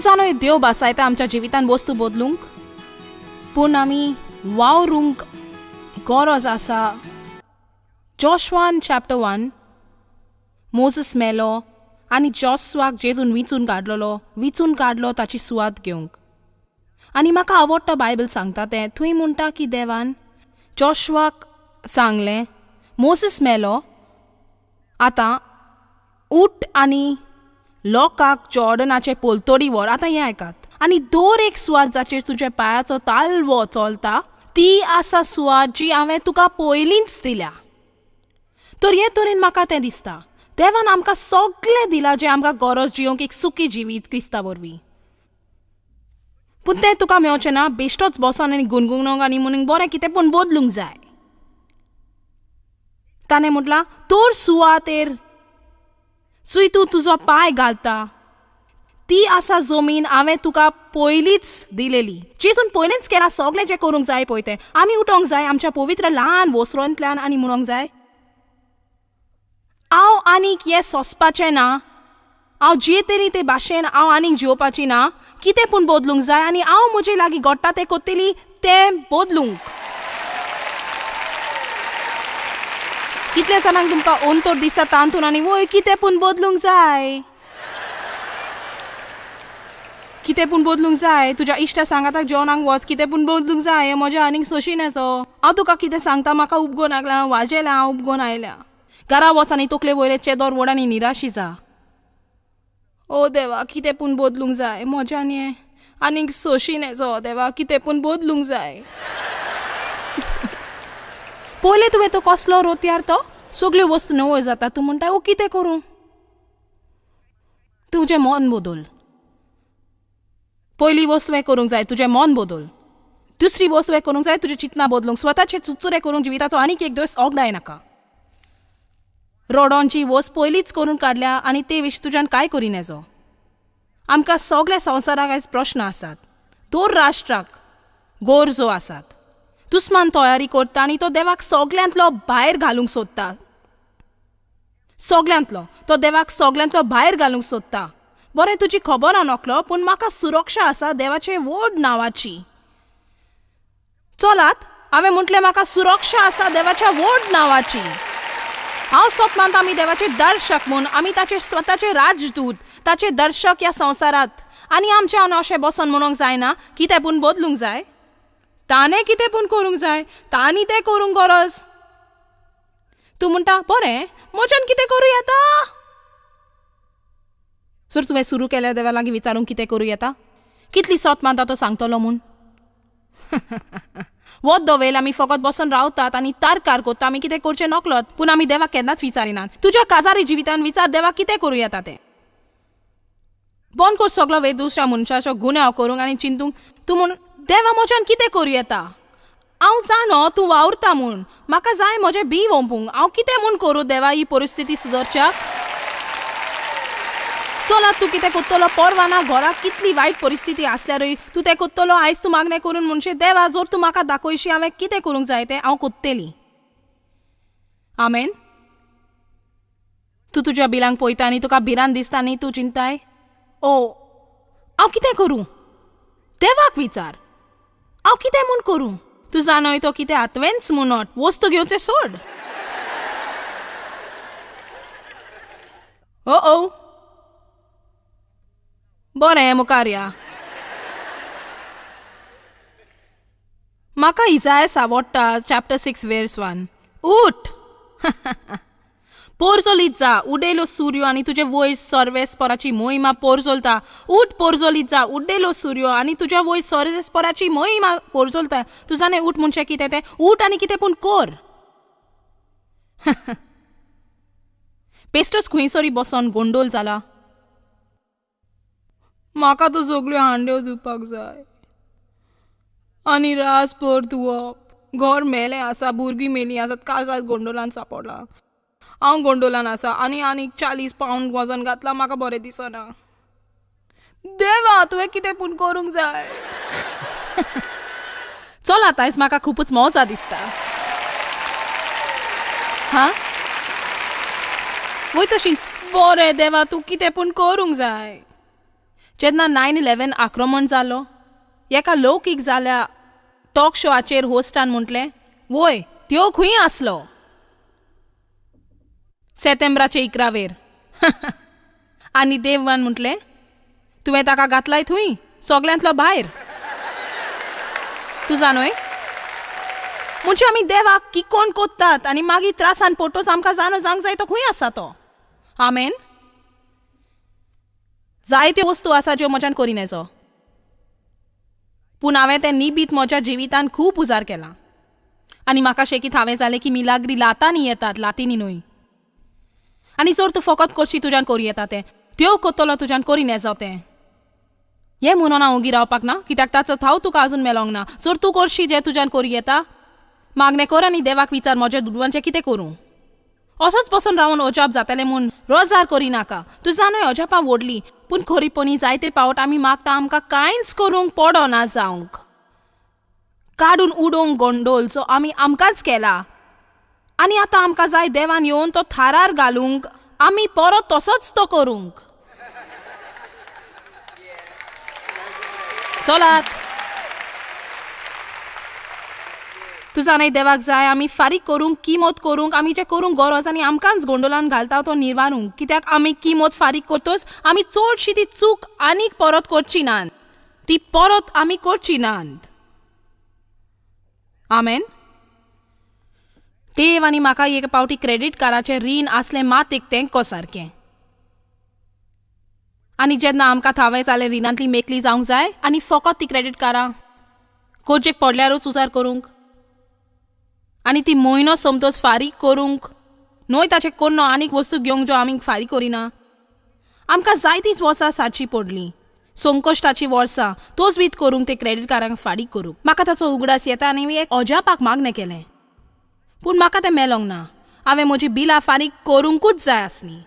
जाणो देव बसायता आमच्या जिवितान वस्तू बदलूंक, पूण आमी वावरूंक गरज आसा. जोशुआन चॅप्टर 1 मोसेस मेलो आनी जोशुआक जेजून विचून काडलो ताची सुवात घेवंक. आनी म्हाका आवडटा बायबल सांगता तें थंय म्हणटा की देवान जोशुआक सांगलें, मोसेस मेलो, आतां उठ आनी लोकांक जॉर्डनाचे पोलतोडी व्हर. आतां हें आयकात. आनी दर एक सुवात जाचेर तुज्या पांयाचो ताळवो चलता ती आसा सुवात जी हांवें तुका पयलींच दिल्या. तर हे तरेन म्हाका तें दिसता देवान आमकां सगळें दिलां जें आमकां गरज जियोंक एक सुखी जिवीत क्रिस्ता वरवीं. पूण तें तुका मेळचें ना बेश्टोच बसोन आनी गुणगुणोवंक आनी म्हणून बरें कितें पूण बदलूंक जाय. ताणें म्हटलां तर सुवातेर जंय तूं तुजो पांय घालता ती आसा जमीन हांवें तुका पयलींच दिलेली. जेजून पयलींच केलां सगळें जें करूंक जाय पळय तें. आमी उठोंक जाय आमच्या पवित्र ल्हान वस्रोंतल्यान आनी म्हणूंक जाय हांव आनीक हें सोंसपाचें ना, हांव जे तरी ते भाशेन हांव आनीक जेवपाची ना, कितें पूण बदलूंक जाय आनी हांव म्हजे लागीं घडटा तें कोत्तेली तें बदलूंक. कितल्या जाणांक तुमकां अंतर दिसता तांतून आनी वय कितें पूण बदलूंक जाय, कितें पूण बदलूंक जाय. तुज्या इश्टा सांगाताक जेवणाक वच, कितें पूण बदलूंक जाय. म्हज्या आनीक सोशीन येचो. हांव तुका कितें सांगता म्हाका उपगोन लागलां, वाजेलां हांव उपगोन आयल्या. घरा वच आनी तकले वयले चेदोर वड आनी निराशी जा. ओ देवा कितें पूण बदलूंक जाय. म्हज्यान हें आनीक सोशीन येचो. देवा कितें पूण बदलूंक जाय. पयले तुवें तो कसलो रोतयार तो सगल्यो वस्तू नवय जाता. तूं म्हणटा ओ कितें करूं. तुजें मन बदल. पयली वस्त हें करूंक जाय तुजें मन बदल. दुसरी वस्त हें करूंक जाय तुजें चिंतना बदलूंक. स्वताचें चुचुरें करूंक जिविताचो आनीक एक दीस ओगडाय नाका. रोडोंची वस्त पयलींच करून काडल्या आनी ते विशीं तुज्यान कांय करिना येजो. आमकां सगळ्या संवसाराक आयज प्रश्न आसात. दर राष्ट्राक गरजो आसात. दुस्मान तयारी करता आनी तो देवाक सगळ्यांतलो भायर घालूंक सोदता. सगळ्यांतलो तो देवाक सगळ्यांतलो भायर घालूंक सोदता. बरें तुजी खबर हांव नकलो पूण म्हाका सुरक्षा आसा देवाचे व्हड नांवाची. चलात हांवें म्हटलें म्हाका सुरक्षा आसा देवाच्या व्हड नांवाची. हांव स्वत मानता आमी देवाचे दर्शक म्हूण. आमी ताचे स्वताचे राजदूत, ताचे दर्शक ह्या संवसारांत. आनी आमच्या अशें बसून म्हणूंक जायना कितें पूण बदलूंक जाय. ताणें कितें पूण करूंक जाय, तांणी तें करूंक गरज. तूं म्हणटा बरें म्हज्यान कितें करूं येता. जर तुवें सुरू केल्यार देवा लागीं विचारूंक कितें करूं येता, कितली स्वत मानता तो सांगतलो म्हूण. वत दोवेल आमी फकत बसून रावतात आनी तारकार करता आमी कितें करचें नकलोत. पूण आमी देवाक केन्नाच विचारिनात. तुज्या काजारी जिवितान विचार देवाक कितें करूं येता तें. बंद कर सगळो वेळ दुसऱ्या मनशाचो गुन्यांव करूंक आनी चिंतूंक. तूं म्हूण देवा म्हज्यान कितें करूं येता. हांव जाणो तूं वावुरता म्हूण. म्हाका जाय म्हजें बी वंपूंक. हांव कितें म्हूण करूं देवा ही परिस्थिती सुदरच्या. चलात तूं कितें कोत्तलो परवाना घराक कितली वायट परिस्थिती आसल्यारूय तूं तें कोत्तलो. आयज तूं मागणें करून म्हणचें देवा जर तूं म्हाका दाखयशी हांवें कितें करूंक जाय तें हांव कोत्तेली. आमेन. तूं तुज्या बिलांक पळयता आनी तुका भिरांत दिसता आनी तूं चिंताय ओ हांव कितें करूं. देवाक विचार हांव कितें म्हूण करूं. तूं जाणय तो कितें हातवेंच म्हणत वस्तू घेवचें सोड. ओ बरें मुखार या. म्हाका इसायास आवडटा चॅप्टर 6 वर्स 1. उठ पोरजोलीत जा उडेलो सूर्य आनी तुजे वयर सर्वेस्पराची मोहिमा पोरजोलता. उठ पोरजोलीत जा उडेलो सूर्य आनी तुज्या वयर सर्वेस्पराची मोहिमा पोरजोलता. तूं जाणें उठ म्हणचें कितें तें. उठ आनी कितें पूण कर. बेश्टोच खंयसरी बसोन गोंडोल जाला. म्हाका तो सगळ्यो हांड्यो धुवपाक जाय आनी रासभर धुवप. घर मेलें आसा, भुरगीं मेलीं आसात, काळजात गोंडोलान सापडला. हांव गोंडोलान आसा आनी 40 पावंड वजन घातलां. म्हाका बरें दिसना. देवा तुवें कितें पूण करूंक जाय. चलात आयज म्हाका खूबच मजा दिसता. हा वय तशींच बरें देवा तूं कितें पूण करूंक जाय. जेन्ना 9/11 आक्रमण जालो, एका लौकीक जाल्या टॉक शोआचेर होस्टान म्हटलें, वय त्यो खंय आसलो सेतेंब्राचे 11वेर. आनी देवान म्हटलें, तुवें ताका घातलाय थंय सगल्यांतलो भायर. तूं जाणय, म्हणजे आमी देवाक की कोण कोत्तात आनी मागीर त्रासान पोटोस आमकां जाणो जावंक जाय तो खंय आसा तो. आमेन. जायत्यो वस्तू आसा ज्यो म्हज्यान करी नजो, पूण हांवें तें निबीत म्हज्या जिवितान खूब उजार केला. आनी म्हाका शेकीत हांवें जालें की मिलाग्री लातांनी येतात, लातींनी न्हय. आनी जर तूं फकत करशी तुज्यान करूं येता तें, त्यो कोत्तलो तुज्यान करी नेजो तें. हें म्हणून हांव ओगी रावपाक ना, कित्याक ताचो थाव तुका आजून मेलोंक ना. जर तूं करशी जें तुज्यान करूं येता, मागणें कर आनी देवाक विचार म्हज्या दुडवांचें कितें करूं. असोच बसून रावन अजाप जातलें म्हूण रोजार करिनाका. तूं जाणय अजापां व्हडली, पूण खरीपणी जायते पावट आमी मागता आमकां कांयच करूंक पडना जावंक. काडून उडोवंक गोंडोल जो आमी आमकांच केला, आनी आतां आमकां जाय देवान येवन तो थारार घालूंक, आमी परत तसोच तो करूंक. चलात. तूं जाणय देवाक जाय आमी फारीक करूंक, किमत करूंक, आमी जें करूंक गरज आनी आमकांच गोंडोलान घालता तो निर्वारूंक. कित्याक आमी किमत फारीक करतोच आमी चडशी ती चूक आनीक परत करची नात, ती परत आमी करची नात. आमेन. देव आनी म्हाका एक पावटी क्रेडीट कार्डाचें रीण आसलें मात एक तेंको सारकें. आनी जेन्ना आमकां थावें जालें रिणांतली मेकली जावंक जाय आनी फकत ती क्रेडीट कार्डां गरजेक पडल्यारूच उजार करूंक आनी ती म्हयनो सोमतोच फारीक करूंक न्हय, ताचे कोन्नो आनीक वस्तू घेवंक ज्यो आमी फारीक करिना. आमकां जायतींच वर्सां सारची पडलीं, संकश्टाची वर्सां, तोच बीत करूंक ते क्रेडीट कार्डांक फारीक करूंक. म्हाका ताचो उगडास येता आनी एक अजापाक मागणें केलें, पूण म्हाका तें मेलोंक ना. हांवें म्हजी बिलां फारीक करूंकूच जाय आसलीं.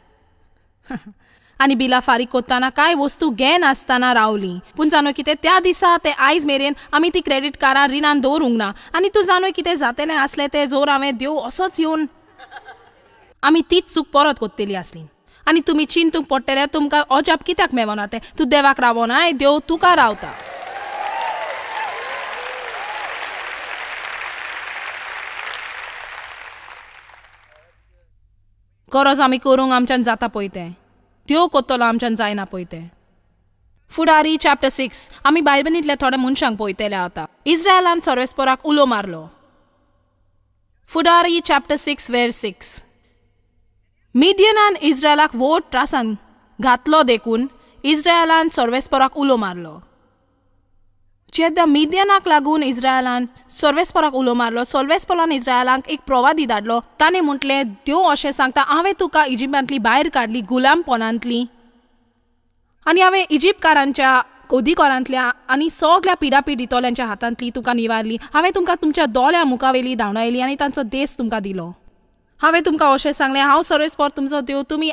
आनी बिलां फारीक करतना कांय वस्तू घे नासतना रावलीं. पूण जाणो कितें, त्या दिसा ते आयज मेरेन आमी ती क्रेडीट कार्डां रिणान दवरूंक ना. आनी तूं जाणो कितें जातलें आसलें तें, जर हांवें देव असोच येवन आमी तीच चूक परत करतली आसली. आनी तुमी चिंतूंक पडटलें तुमकां अजाप कित्याक मेवना तें. तूं देवाक रावनाय, देव तुका रावता. गरज आमी करूंक आमच्यान जाता पळय तें, त्यो कोत्तलो आमच्यान जायना पळय तें. फुडारी चॅप्टर 6 आमी बायबलींतल्या थोड्या मनशांक पळयतले आतां. इस्रायलान सर्वेस्पराक उलो मारलो. फुडारी चॅप्टर 6 verse 6. मिडियनान इस्रायलाक व्हड त्रासान घातलो देखून इस्रायलान सर्वेस्पराक उलो मारलो. जेद्या मिडियनाक लागून इस्रायलान सर्वेस्पराक उलो मारलो, सर्वेस्परान इस्रायलांक एक प्रवादी धाडलो. ताणें म्हटलें, देव अशें सांगता, हांवें तुका इजिप्तांतली भायर काडली गुलामपणांतली, आनी हांवें इजिप्तकारांच्या अधिकारांतल्या आनी सगळ्या पिडापिडितोल्यांच्या हातांतली तुका निवारली. हांवें तुमकां तुमच्या दोळ्या मुखावेली धांवडायली आनी तांचो देश तुमकां दिलो. हांवें तुमकां अशें सांगलें, हांव सर्वेस्पर तुमचो देव. तुमी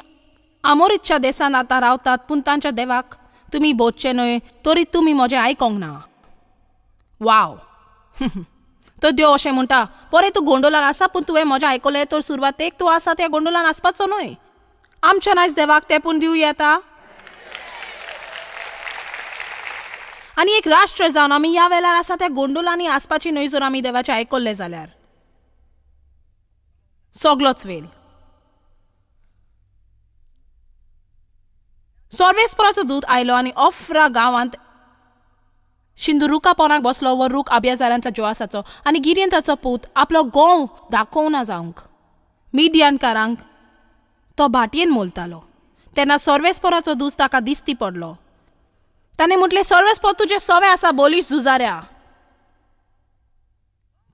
आमोरीच्या देशांत आतां रावतात, पूण तांच्या देवाक तुमी बोधचे न्हय, तरी तुमी म्हजें आयकोंक ना. वाव. तो देव अशें म्हणटा, बरें तूं गोंडोलान आसा, पूण तुवें म्हजें आयकलें तर सुरवातेक तूं आसा त्या गोंडोलान आसपाचो न्हय. आमच्या आयज देवाक तेंपून दिवं येता. आनी एक राष्ट्र जावन आमी ह्या वेळार आसा त्या गोंडोलांनी आसपाची न्हय, जर आमी देवाचें आयकल्लें जाल्यार. सगलोच वेल. सर्वेस्पराचो दूत आयलो आनी ऑफ्रा गांवांत शिंदू रुका पोंदाक बसलो, वो रूख आब्याजारांतल्या जोआसाचो. आनी गिरेन ताचो पूत आपलो गोंव दाखोवना जावंक मिडियानकारांक तो भाटयेन मोलतालो. तेन्ना सर्वेस्पराचो दूत ताका दिश्टी पडलो. ताणें म्हटलें, सर्वेस्पर तुजें सवें आसा बोलीश झुजाऱ्या.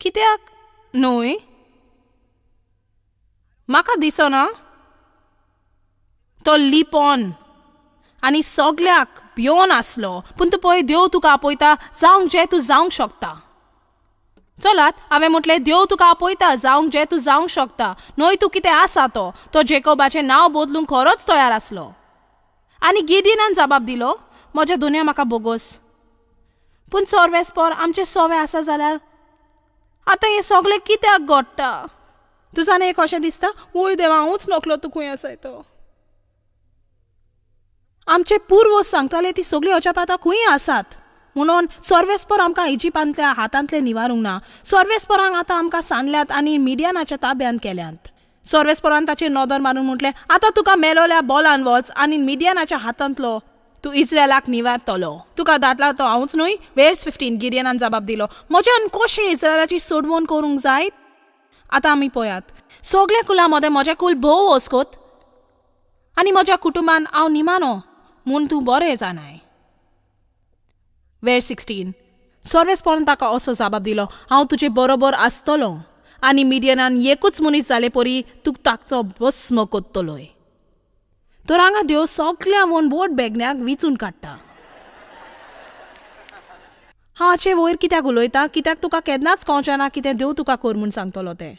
कित्याक न्हय, म्हाका दिसना. तो लिपोन आनी सगळ्याक भियोन आसलो. पूण तूं पळय, देव तुका आपयता जावंक जें तूं जावंक शकता. चलात, हांवें म्हटलें, देव तुका आपयता जावंक जें तूं जावंक शकता. न्हय तूं कितें आसा तो जेकोबाचें नांव बदलूंक खरोच तयार आसलो. आनी गिडियनान जबाब दिलो, म्हज्या दुनिया म्हाका बोगोस, पूण सर्वेस्पर आमचें सवें आसा जाल्यार आतां हें सगळें कित्याक घडटा. तूं जाणा एक अशें दिसता, वय देवा हांवूच नकलो तूं खंय आसाय तो. आमचे पूर्वज सांगताले ती सगळी अजापातां खंय आसात म्हणून सर्वेस्पर आमकां इजिप्तांतल्या हातांतले निवारूंक ना. सर्वेस्परांक आतां आमकां सांडल्यात आनी मिडियानाच्या ताब्यांत केल्यात. सर्वेस्परान ताचेर नदर मारून म्हटलें, आतां तुका मेलोल्या बॉलान वच आनी मिडियानाच्या हातांतलो तूं इस्रायलाक निवारतलो. तुका धाडला तो हांवूच न्हय. वर्स 15 गिडियोनान जबाब दिलो, म्हज्यान कशें इस्रायलाची सोडवण करूंक जाय. आतां आमी पळयात, सगळे कुला मदें म्हजें कुल भोव वचकोत आनी म्हज्या कुटुंबान हांव निमानो म्हूण तूं बरें जानाय. वर्स 16 सर्वेस्परान ताका असो जबाब दिलो, हांव तुजे बरोबर आसतलो आनी मिडियनान एकूच मनीस जाले परी तुका ताचो भस्म कोत्तलोय. तर हांगा देव सगळ्या म्हूण बोट बेगण्याक विचून काडटा. हांव हाचे वयर कित्याक उलयतां, कित्याक तुका केन्नाच कळचें ना कितें देव तुका कर म्हूण सांगतलो तें.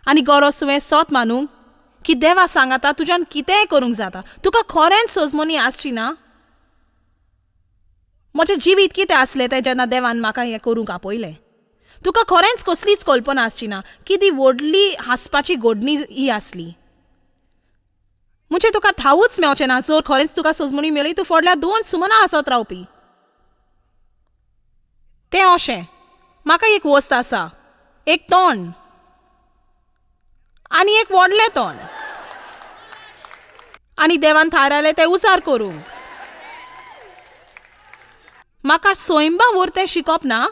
आनी गरज तुवें सत मानूंक की देवा सांगाता तुज्यान कितेंय करूंक जाता. तुका खरेंच सजमनी आसची ना. म्हजें जिवीत कितें आसलें तें जेन्ना देवान म्हाका हें करूंक आपयलें. तुका खरेंच कसलीच कल्पना आसची ना की ती व्हडली हांसपाची घडणी ही आसली. म्हणजे तुका थावूच मेवचें ना जर खरेंच तुका सजमणी मेळ्ळी तूं फुडल्या 2 सुमनां हांसत रावपी. तें अशें म्हाका एक वस्त आसा, एक तोंड आनी एक व्हडलें तोंड आनी देवान थारायलें तें उजार करूंक. म्हाका स्वयंबा वर तें शिकप ना.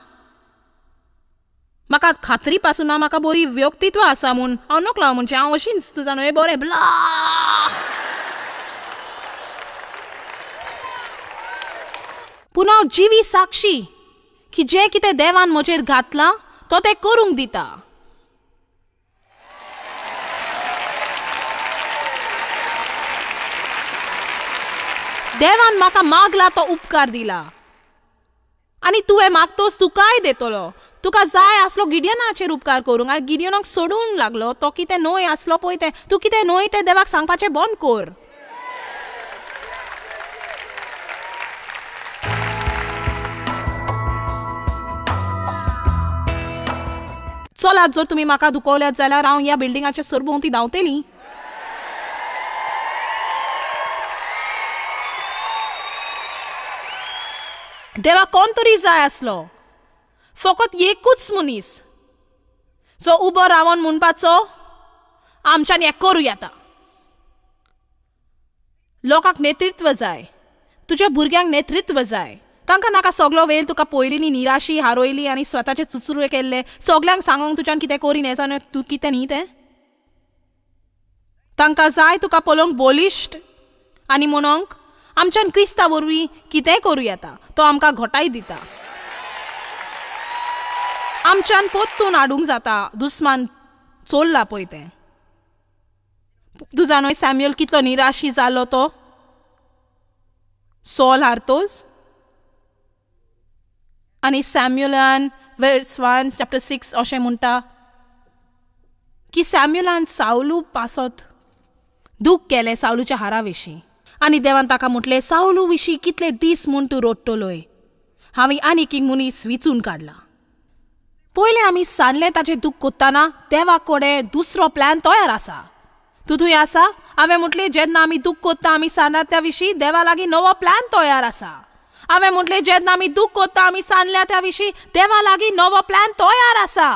म्हाका खात्री पासून ना म्हाका बरी व्यक्तित्व आसा म्हूण हांव नकळो म्हणजे हांव अशींच तुझा न्हय बरें ब्ला. पूण हांव जिवी साक्षी की जें कितें देवान म्हजेर घातलां तो तें करूंक दिता. देवान म्हाका मागला तो उपकार दिला आनी तुवें मागतोस तुकाय देतलो. तुका जाय आसलो गिडियोनाचेर उपकार करूंक आनी गिडियोनाक सोडूंक लागलो. तो कितें न्हय आसलो पळय तें तूं कितें न्हय तें देवाक सांगपाचें बंद कर. चलात, जर तुमी म्हाका दुखवल्यात जाल्यार हांव ह्या बिल्डिंगाच्या सरभोंवती धांवतलीं. देवा कोण तरी जाय आसलो, फकत एकूच मनीस जो उबो रावन म्हणपाचो आमच्यान हें करूं येता. लोकांक नेतृत्व जाय, तुज्या भुरग्यांक नेतृत्व जाय. तांकां नाका सगळो वेळ तुका पयलींनी निराशी हारोयली आनी स्वताचे चुचुरे केल्ले सगळ्यांक सांगूंक तुज्यान कितें करीन हें जावन तूं कितें न्ही तें. तांकां जाय तुका पळोवंक बोलिश्ट आनी म्हणूंक आमच्यान क्रिस्ता वरवीं कितेंय करूं येता. तो आमकां घोटाय दिता. आमच्यान पोत्तून हाडूंक जाता दुस्मान चोरला पळय तें. तूं जाणय सॅम्युएल कितलो निराशी जालो तो सॉल हारतोच. आनी सॅम्युएलान वर्स 1 चॅप्टर 6 अशें म्हणटा की सॅम्युएलान सावलू पासत दूख केलें सावलूच्या हारा विशीं. आनी देवान ताका म्हटलें, सावलू विशीं कितले दीस म्हूण तूं रोडटलोय. हांवें आनीक एक मनीस विचून काडला. पयलें आमी सांडलें ताचें दूख कोत्ताना देवा कडेन दुसरो प्लॅन तयार आसा. तूं थंय आसा. हांवें म्हटलें जेन्ना आमी दूख कोत्ता आमी सांडल्यात त्या विशीं देवा लागीं नवो प्लॅन तयार आसा. हांवें म्हटलें जेन्ना आमी दूख कोत्ता आमी सांडल्या त्या विशीं देवा लागीं नवो प्लॅन तयार आसा.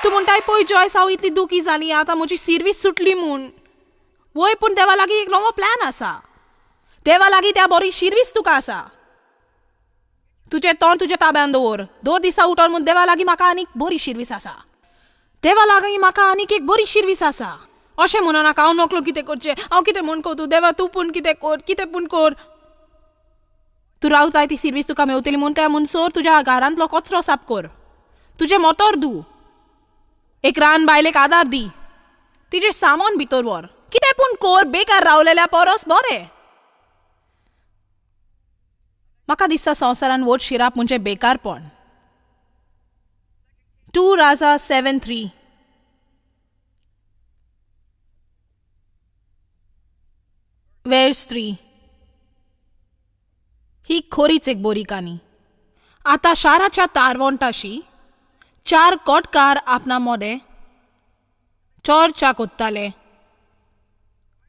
तूं म्हणटाय पळय जॉयस हांव इतली दुखी जाली आतां म्हजी सर्वीस सुटली म्हूण. वय पूण देवा लागीं एक नवो प्लॅन आसा. देवा लागीं त्या बरी सर्वीस तुका आसा. तुजें तोंड तुज्या ताब्यान दवर. 2 दिसा उठोन म्हूण देवा लागीं म्हाका आनीक बरी सर्वीस आसा. देवा लागीं म्हाका आनीक एक बरी सर्वीस आसा. अशें म्हणूं नाका हांव नकलो कितें करचें, हांव कितें म्हूण कोतू देवा तूं पूण कितें कर, कितें पूण कर. तूं रावताय ती सर्वीस तुका मेवतली म्हूण त्या म्हणसर तुज्या घरांतलो कचरो साफ कर. तुजें मोतोर धू. एक रान बायलेक आदार दी. तिजें सामान भितर व्हर. कितें पूण कर. बेकार रावलेल्या परस बरें. म्हाका दिसता संवसारान वोट शिराप म्हणजे बेकारपण. 2 राजा 7:3 वर्स 3 ही खरीच एक बरी काणी. आतां शाराच्या तारवंटाशी 4 कोटकार आपणा मोडे चर्चा कोत्ताले.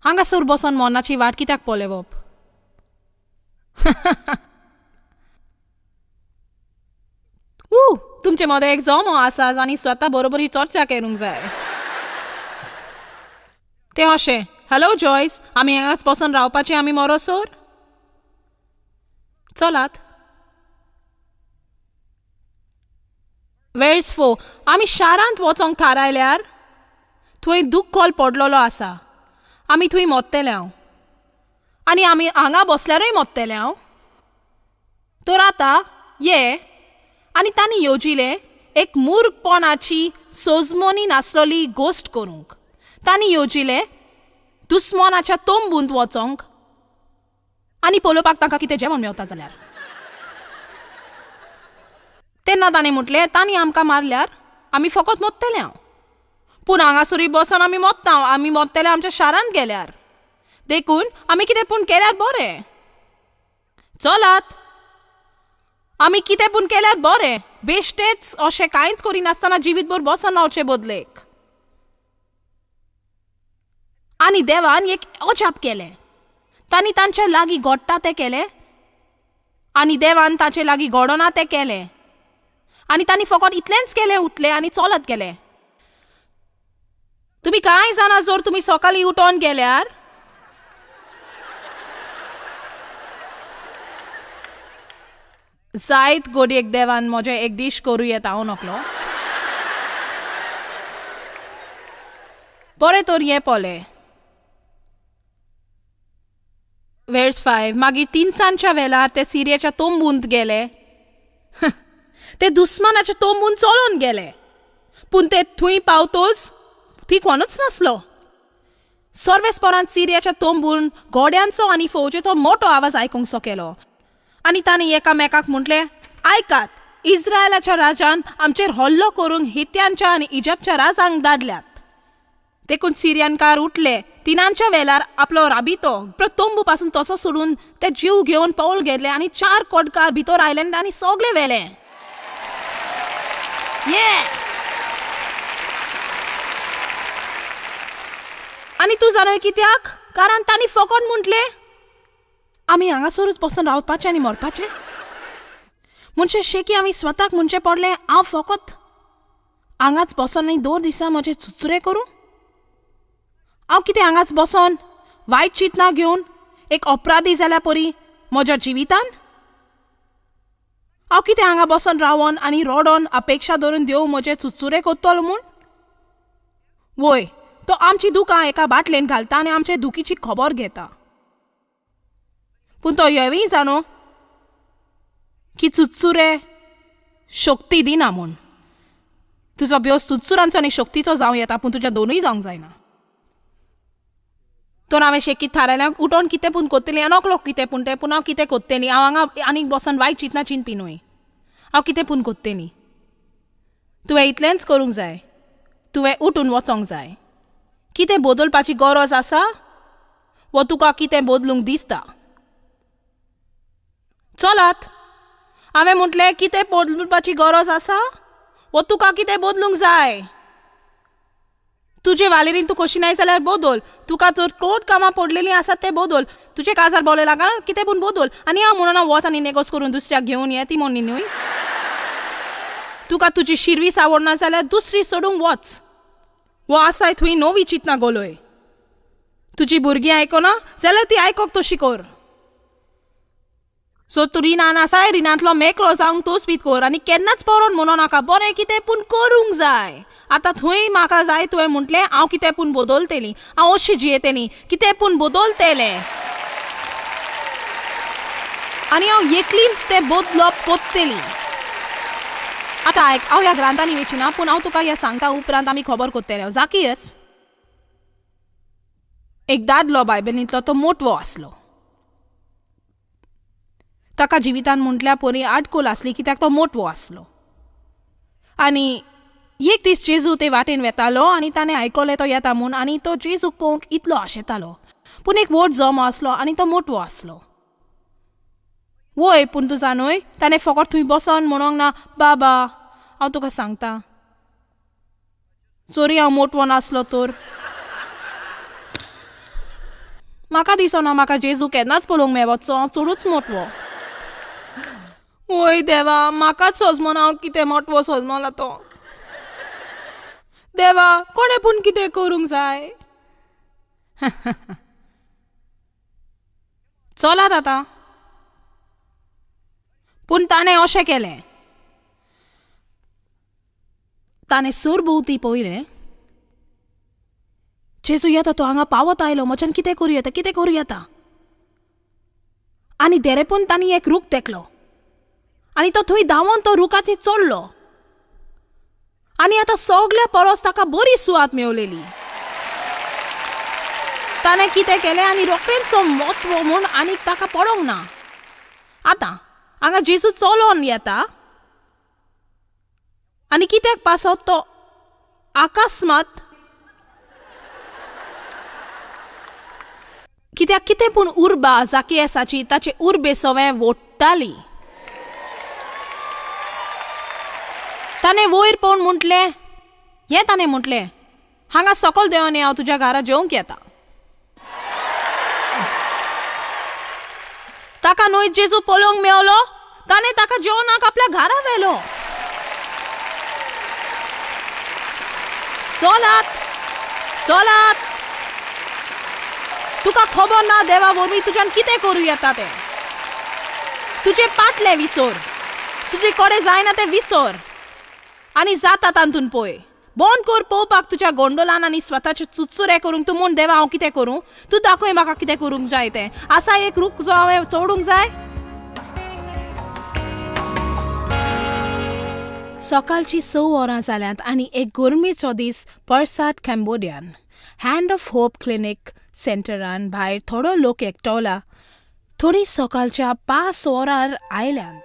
हांगासर बसून मोनाची वाट कित्याक पळोवप? तुमचे मदें एक जमो आसा आनी स्वता बरोबर ही चर्चा करूंक जाय. तें अशें, हॅलो जॉयस, आमी हांगाच बसून रावपाचें आमी मरोसोर? चलात. Verse 4. आमी शारांत वचोंक थारायल्यार थंय दुख्खोल पडलेलो आसा. आमी थंय मोत्तेले हांव आनी आमी हांगा बसल्यारूय मोत्तेले हांव. तर आतां ये आनी तांणी येवजिले एक मूर्खपणाची सोजमोनी नासलोली गोश्ट करूंक. तांणी येवजिले दुस्मानाच्या तोंबूंत वचोंक आनी पळोवपाक तांकां कितें जेवण मेवता जाल्यार. तेन्ना ताणें म्हटलें, तांणी आमकां मारल्यार आमी फकत मोत्तेले हांव, पूण हांगासरूय बसून आमी मोत्ता आमी मोत्तेले आमच्या शारांत गेल्यार. देखून आमी कितें पूण केल्यार बरें. चलात, आमी कितें पूण केल्यार बरें. बेश्टेच अशें कांयच करिनासतना जिवीतभर बसून रावचे बदलेक. आनी देवान एक अजाप केलें. तांणी तांच्या लागीं घडटा तें केलें आनी देवान तांचे लागीं घडोना तें केलें. आनी तांणी फकत इतलेंच केलें, उठले आनी चलत गेले. तुमी कांय जाणा जर तुमी सकाळीं उठोन गेल्यार जायत गोडयेक देवान म्हजें एक दीश करूं येता हांव नकलो. बरें तर हें पळय. Verse 5. मागीर तिनसांजच्या वेळार ते सिरियाच्या तोंबूंत गेले. ते दुस्मानाच्या तोंबून चलोन गेले, पूण ते थंय पावतोच थंय कोणूच नासलो. सर्वेस्परांत सिरियाच्या तोंबून घोड्यांचो आनी फौजेचो मोठो आवाज आयकूंक सोकेलो. आनी तांणी एकामेकाक म्हटलें, आयकात, इस्रायलाच्या राजान आमचेर हल्लो करूंक हित्यांच्या आनी इजिप्तच्या राजांक धाडल्यात. देखून सिरियनकार उठले. तिनांच्या वेळार आपलो राबितो तोंबू पासून तसो सोडून ते जीव घेवन पावल गेले आनी 4 कोडकार भितर आयले आनी तांणी सगळे वेले. आनी तूं जाणय कित्याक? कारण तांणी फकत म्हटले, आमी हांगासरूच बसून रावपाचें आनी मरपाचें. म्हणजे शेकी आमी स्वताक म्हणचें पडलें, हांव फकत हांगाच बसून आनी 2 दिसा म्हजे चुचुरे करूं. हांव कितें हांगाच बसून वायट चिंतना घेवन एक अपराधी जाल्या परी म्हज्या जिवितान? हांव कितें हांगा बसून रावन आनी रडोन अपेक्षा धरून देव म्हजे चुचुरे कोत्तलो म्हूण? वय, तो आमची दुकां एका बाटलेन घालता आनी आमचे दुखीची खबर घेता. पूण तो हेवूय जाणो की चुचुरे शक्ती दिना म्हूण. तुजो बेव चुचुरांचो आनी शक्तीचो जावं येता, पूण तुज्या दोनूय जावंक जायना. तर हांवें शेकीत थारायलें, उठोन कितें पूण कोत्तेली. नकलो कितें पूण तें, पूण हांव कितें कोत्तेली. हांव हांगा आनीक बसून वायट चिंतना चिंतपी न्हय. हांव कितें पूण कोत्तेली. तुवें इतलेंच करूंक जाय. तुवें उठून वचोंक जाय. कितें बदलपाची गरज आसा वो तुका कितें बदलूंक दिसता? चलात. हांवें म्हटलें, कितें बदलपाची गरज आसा वो तुका कितें बदलूंक जाय. तुजे वालेरीन तूं कशी नाय जाल्यार बदल. तुका जर कोट कामां पडलेलीं आसात ते बदल. तुजे काजार बोले लागना कितें पूण बदल. आनी हांव म्हणना वच आनी नेगोस करून दुसऱ्याक घेवन ये, ती म्हणनी न्हय. तुका तुजी शिरवीस आवडना जाल्यार दुसरी सोडूंक वच. वो आसाय थंय नवी चिंतना गोलोय. तुजी भुरगीं आयकना जाल्यार ती आयकोक तशी कर. सो तूं रिणान आसाय, रिणांतलो मेकळो जावंक तोच बीत कर आनी केन्नाच परोन म्हणो नाका बरें कितें पूण करूंक जाय. आतां थंय म्हाका जाय तुवें म्हटलें हांव कितें पूण बदलतेली. हांव अशी जियेतेली, कितें पूण बदलतेलें आनी हांव एकलीच तें बदलप कोत्तेली. आतां आयक, हांव ह्या ग्रांथांनी वेचिना, पूण हांव तुका हें सांगता उपरांत आमी खबर कोत्तेले. जाकियस एक दादलो बायबलींतलो, तो मोटवो आसलो. ताका जिवितान म्हटल्या परी आडकोल आसली, कित्याक तो मोटवो आसलो. आनी एक दीस जेजू ते वाटेन वेतालो आनी ताणें आयकलें तो येता म्हूण. आनी तो जेजूक पळोवंक इतलो आशेतालो. पूण एक व्हड जमो आसलो आनी तो मोटवो आसलो. वय, पूण तूं जाणय ताणें फकत थंय बसोन म्हणोंक ना, बाबा हांव तुका सांगता, जरी हांव मोटवो नासलो तर म्हाका दिसना म्हाका जेजू केन्नाच पळोवंक मेळचो चडूच मोटवो. ओय देवा, म्हाकाच सोजमोन हांव कितें मोटवो सोजमोला तो. देवा, कोणें पूण कितें करूंक जाय. चलात आतां. पूण ताणें अशें केलें. ताणें सरभोवती पळयलें. जेजू येता, तो हांगा पावत आयलो, म्हज्यान कितें करूं येता, कितें करूं येता. आनी देरेपून तांणी एक रूख तेकलो आनी तो थंय धांवून तो रुखाचेर चडलो. आनी आतां सगल्या परस ताका बरी सुवात मेवलेली. ताणें कितें केलें आनी रोखडेंच तो मोतवो म्हूण आनी ताका पडोंक ना. आतां हांगा जेजू चलोन येता आनी कित्याक पासत तो अकस्मात कित्याक कितें पूण उर्बा जाकियासाची ताचे उर्बे सवें वोट्टाली. ताणें वयर पळोवन म्हटलें, ताणें म्हटलें, हांगा सकयल देवानी हांव तुज्या घरा जेवंक येता. ताका न्हय जेजू पळोवंक मेवलो. ताणें ताका जेवणाक आपल्या घरा व्हेलो. चलात चलात. तुका खबर ना देवा वरवीं तुज्यान कितें करूं येता तें. तुजें पाटलें विसर, तुजे कडेन जायना तें विसर आनी जाता तांतून पळय. बंद कर पळोवपाक तुज्या गोंडोलान आनी स्वताचे चुचुरे करूंक. तूं म्हूण देवा हांव कितें करूं. तूं दाखय म्हाका कितें करूंक जाय तें. आसा एक रूख जो हांवें चोडूंक जाय. सकाळची 6 वरां जाल्यांत आनी एक गरमेचो दीस पर्सात कॅम्बोडियान हँड ऑफ होप क्लिनीक सेंटरान भायर थोडो लोक एकटवला. थोडी सकाळच्या 5 वरार आयल्यान.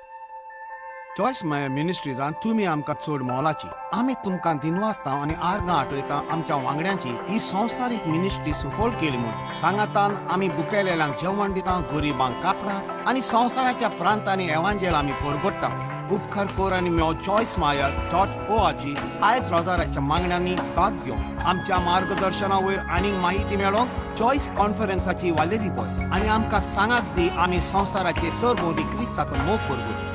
चॉयस मिनिस्ट्रीजान तुमी आमकां चड मोलाची. आमी तुमकां दिनवासता आनी आर्गां आठयता आमच्या वांगड्यांची ही संवसारीक मिनिस्ट्री सुफोल केली म्हूण. सांगातान आमी बुकेलेल्यांक जेवण दिता, गरिबांक कापडां आनी संवसाराच्या प्रांतांनी एवांजेल आमी परगट्टा. उपकार कर आनी मेव choicemayer.org आयज रोजाराच्या मागण्यांनी भाग घेवन आमच्या मार्गदर्शना वयर आनीक माहिती मेळोवंक चॉयस कॉन्फरन्साची वालेरी पळय आनी आमकां सांगात दी. आमी संवसाराचे सरभोंवडी क्रिस्तांत मोग परगटू.